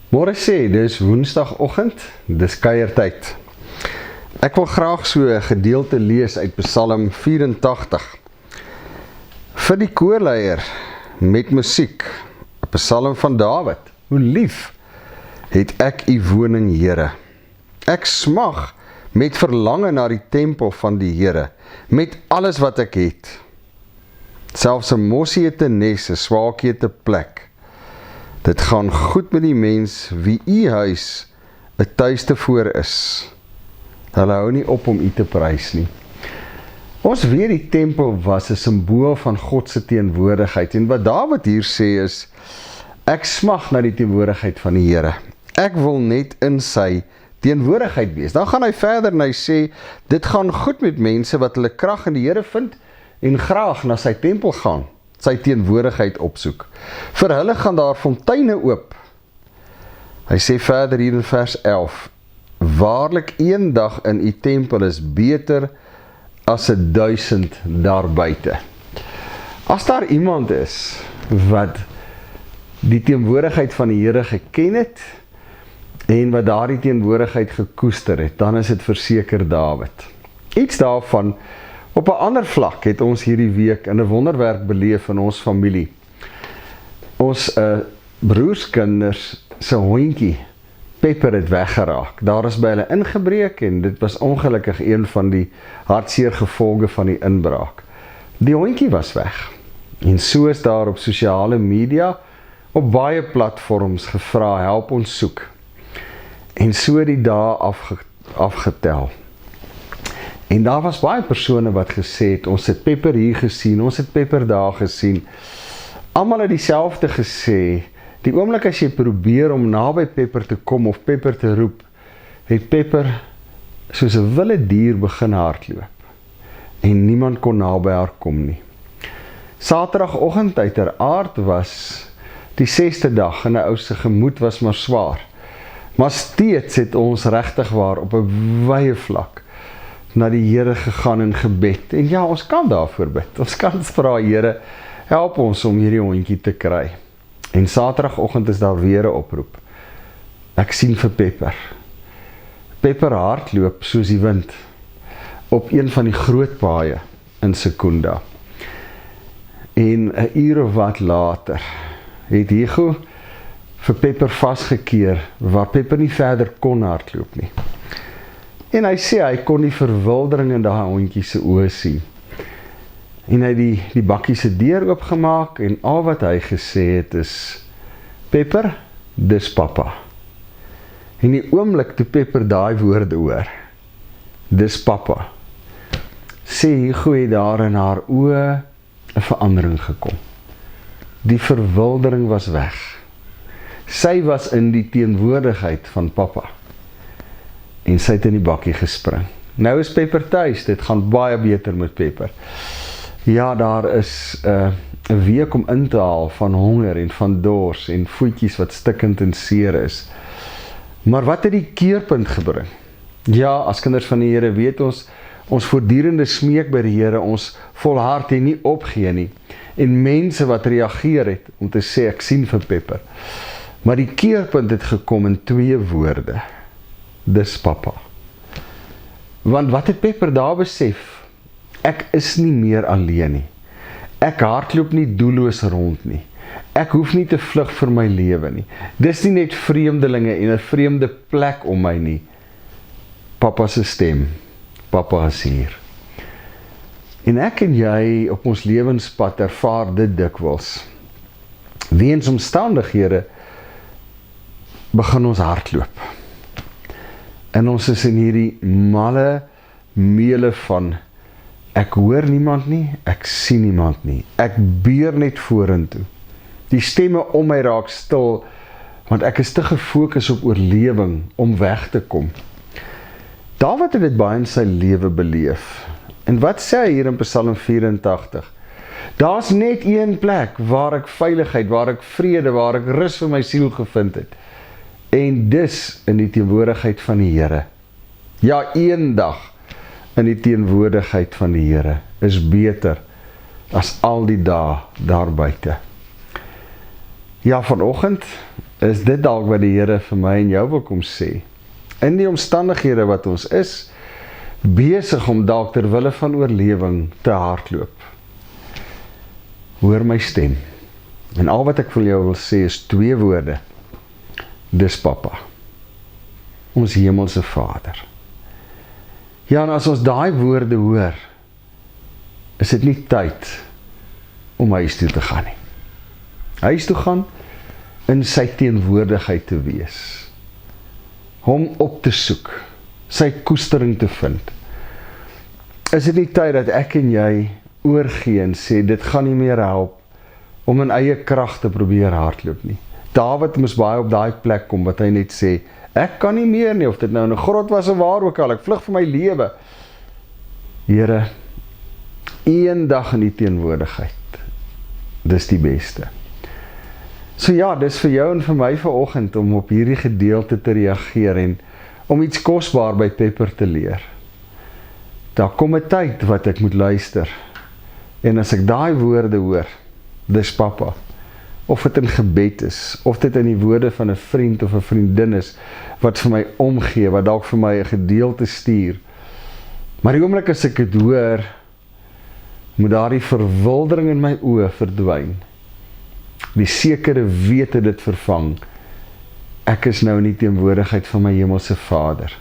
Môre sê, dis woensdagoggend, dis kuiertyd. Ek wil graag so 'n gedeelte lees uit Psalm 84. Vir die koorleier met musiek, 'n Psalm van Dawid. Hoe lief het ek u woning, Here. Ek smag met verlange na die tempel van die Here, met alles wat ek het. Selfs 'n mossie het 'n nes, 'n swaakie het 'n plek. Dit gaan goed met die mens wie u huis 'n tuiste voor is. Hulle hou nie op om u te prys nie. Ons weet die tempel was 'n simbool van God se teenwoordigheid, en wat Dawid hier sê is, ek smag na die teenwoordigheid van die Here. Ek wil net in sy teenwoordigheid wees. Dan gaan hy verder en hy sê, dit gaan goed met mense wat hulle krag in die Here vind en graag na sy tempel gaan, sy teenwoordigheid opsoek. Vir hulle gaan daar fonteine oop. Hy sê verder hier in vers 11, waarlik een dag in u tempel is beter as 1000 daar buite. As daar iemand is wat die teenwoordigheid van die Here geken het, en wat daardie teenwoordigheid gekoester het, dan is dit verseker Dawid. Iets daarvan op 'n ander vlak het ons hierdie week in 'n wonderwerk beleef in ons familie. Ons broerskinders se hondjie, Pepper, het weggeraak. Daar is by hulle ingebreek en dit was ongelukkig een van die hartseer gevolge van die inbraak. Die hondjie was weg. En so is daar op sosiale media, op baie platforms gevra, help ons soek. En so die dae afgetel. En daar was baie persone wat gesê het, ons het Pepper hier gesien, ons het Pepper daar gesien. Almal het dieselfde gesê, die oomblik as jy probeer om naby Pepper te kom of Pepper te roep, het Pepper soos 'n wilde dier begin hardloop. En niemand kon naby haar kom nie. Saterdagoggend uiteraard was die 6de dag en 'n ou se gemoed was maar swaar. Maar steeds het ons regtig waar op 'n wye vlak na die Here gegaan in gebed. En ja, ons kan daarvoor bid. Ons kan vra, Here, help ons om hierdie hondjie te kry. En saterdagoggend is daar weer 'n oproep. Ek sien vir Pepper. Pepper hardloop soos die wind op een van die groot paaie in Secunda. En 'n uur of wat later het Hugo vir Pepper vasgekeer, waar Pepper nie verder kon hardloop nie. En hy sê, hy kon die verwildering in daai hondjie se oë sien. En hy het die bakkie se deur oopgemaak, en al wat hy gesê het is, Pepper, dis pappa. En die oomblik toe Pepper daai woorde hoor, dis pappa, sê Hugo het daar in haar oë 'n verandering gekom. Die verwildering was weg. Sy was in die teenwoordigheid van pappa. En sy het in die bakkie gespring. Nou is Pepper tuis, dit gaan baie beter met Pepper. Ja, daar is 'n week om in te haal van honger en van dors en voetjies wat stikkend en seer is. Maar wat het die keerpunt gebring? Ja, as kinders van die Here weet ons voortdurende smeek by die Here, ons volhard en nie opgee nie. En mense wat reageer het om te sê, ek sien vir Pepper. Maar die keerpunt het gekom in 2 woorde. Dis pappa. Want wat het Pepper daar besef? Ek is nie meer alleen nie. Ek hardloop nie doelloos rond nie. Ek hoef nie te vlug vir my lewe nie. Dis nie net vreemdelinge en 'n vreemde plek om my nie. Pappa se stem. Pappa is hier. En ek en jy op ons lewenspad ervaar dit dikwels. Weens omstandighede begin ons hardloop. En ons is in hierdie malle meele van, ek hoor niemand nie, ek sien niemand nie, ek beer net vorentoe. Die stemme om my raak stil, want ek is te gefokus op oorlewing om weg te kom. Dawid het dit baie in sy lewe beleef. En wat sê hy hier in Psalm 84? Daar's net een plek waar ek veiligheid, waar ek vrede, waar ek rus vir my siel gevind het. En dis in die teenwoordigheid van die Here. Ja, een dag in die teenwoordigheid van die Here is beter as al die dae daar buite. Ja, vanoggend is dit dalk wat die Here vir my en jou wil kom sê. In die omstandighede wat ons is, besig om dalk ter wille van oorlewing te hardloop. Hoor my stem. En al wat ek vir jou wil sê is 2 woorde. Dis Papa. Ons hemelse Vader. Ja, en as ons daai woorde hoor, is dit nie tyd om huis toe te gaan nie. Huis toe gaan, in sy teenwoordigheid te wees. Hom op te soek, sy koestering te vind. Is dit nie tyd dat ek en jy oorgee en sê, dit gaan nie meer help om in eie krag te probeer hardloop nie. Dawid moes baie op daai plek kom, wat hy net sê, ek kan nie meer nie, of dit nou in 'n grot was of waar ook al, ek vlug vir my lewe. Here, een dag in die teenwoordigheid, dis die beste. So ja, dis vir jou en vir my vanoggend om op hierdie gedeelte te reageer en om iets kosbaar by Pepper te leer. Daar kom 'n tyd wat ek moet luister. En as ek daai woorde hoor, dis Papa, of dit in gebed is, of dit in die woorde van 'n vriend of 'n vriendin is, wat vir my omgee, wat dalk vir my 'n gedeelte stuur. Maar die oomblik as ek dit hoor, moet daardie verwildering in my oë verdwyn. Die sekere wete dit vervang. Ek is nou in die teenwoordigheid van my hemelse Vader.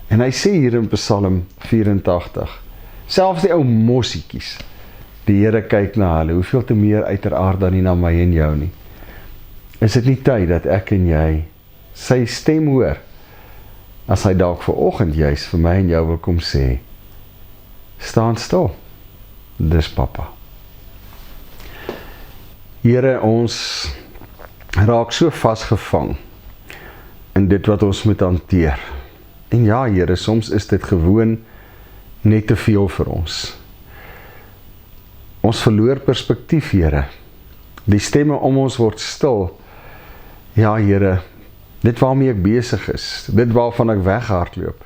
En hy sê hier in Psalm 84, selfs die ou mossiekies, die Here kyk na hulle, hoeveel te meer uiteraard dan nie na my en jou nie. Is dit nie tyd dat ek en jy sy stem hoor, as hy dalk vanoggend juis vir my en jou wil kom sê, staan stil, dis Papa. Here, ons raak so vasgevang in dit wat ons moet hanteer. En ja, Here, soms is dit gewoon net te veel vir ons. Ons verloor perspektief, Here. Die stemme om ons word stil. Ja, Here, dit waarmee ek besig is, dit waarvan ek weghardloop,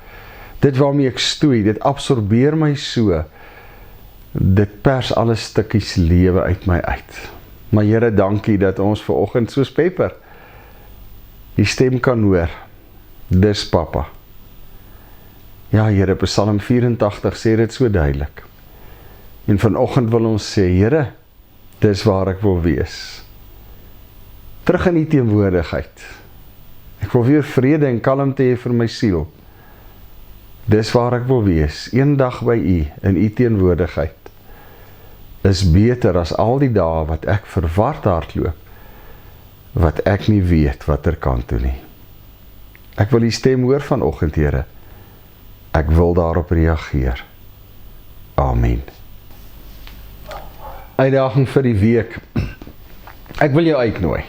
dit waarmee ek stoei, dit absorbeer my so, dit pers alle stukkies lewe uit my uit. Maar Here, dankie dat ons vanoggend soos Pepper die stem kan hoor. Dis Papa. Ja, Here, Psalm 84 sê dit so duidelik. En vanoggend wil ons sê, Here, dis waar ek wil wees. Terug in die teenwoordigheid. Ek wil weer vrede en kalmte hê vir my siel. Dis waar ek wil wees. Een dag by U, in U teenwoordigheid, is beter as al die dae wat ek verward hardloop, wat ek nie weet watter kant toe nie. Ek wil U stem hoor vanoggend, Here. Ek wil daarop reageer. Amen. Uitdaging vir die week. Ek wil jou uitnooi.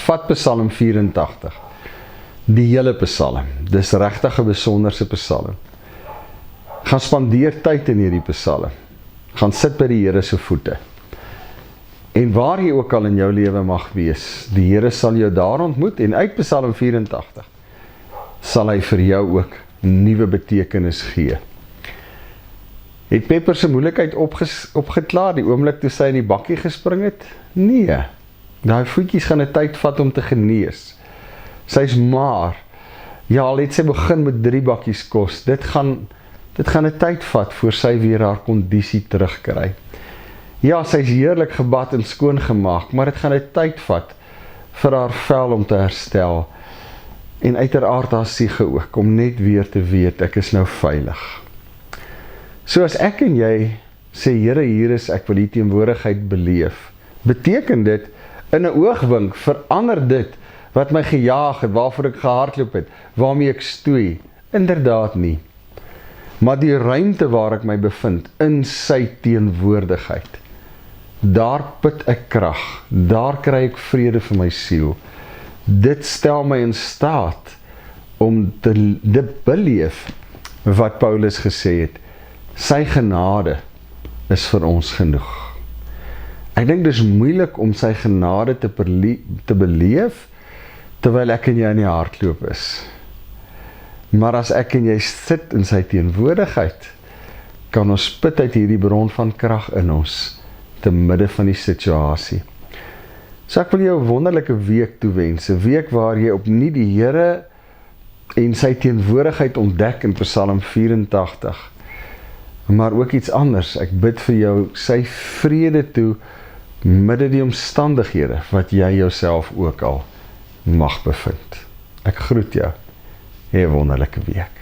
Vat Psalm 84. Die hele Psalm. Dis regtig 'n besonderse Psalm. Gaan spandeer tyd in hierdie Psalm. Gaan sit by die Here se voete. En waar jy ook al in jou lewe mag wees, die Here sal jou daar ontmoet, en uit Psalm 84 sal hy vir jou ook nuwe betekenis gee. Het Pepper se moeilikheid opgeklaar die oomblik toe sy in die bakkie gespring het? Nee, daai voetjies gaan 'n tyd vat om te genees. Sy's maar, ja, al het sy begin met 3 bakkies kos, dit gaan 'n tyd vat voor sy weer haar kondisie terugkry. Ja, sy's heerlik gebad en skoon gemaak, maar dit gaan 'n tyd vat vir haar vel om te herstel. En uiteraard haar siege ook, om net weer te weet, ek is nou veilig. So as ek en jy sê, Here, hier is, ek wil die teenwoordigheid beleef, beteken dit, in 'n oogwink, verander dit, wat my gejaag het, waarvoor ek gehardloop het, waarmee ek stoei? Inderdaad nie. Maar die ruimte waar ek my bevind, in sy teenwoordigheid, daar put ek krag, daar kry ek vrede vir my siel. Dit stel my in staat om dit beleef wat Paulus gesê het, sy genade is vir ons genoeg. Ek dink dis moeilik om sy genade te beleef, terwyl ek en jy in die hardloop is. Maar as ek en jy sit in sy teenwoordigheid, kan ons put uit hierdie bron van krag in ons, te midde van die situasie. So ek wil jou 'n wonderlike week toewens, 'n week waar jy opnuut die Here en sy teenwoordigheid ontdek in Psalm 84. Maar ook iets anders, ek bid vir jou sy vrede toe, midde die omstandighede wat jy jouself ook al mag bevind. Ek groet jou, hê 'n wonderlike week.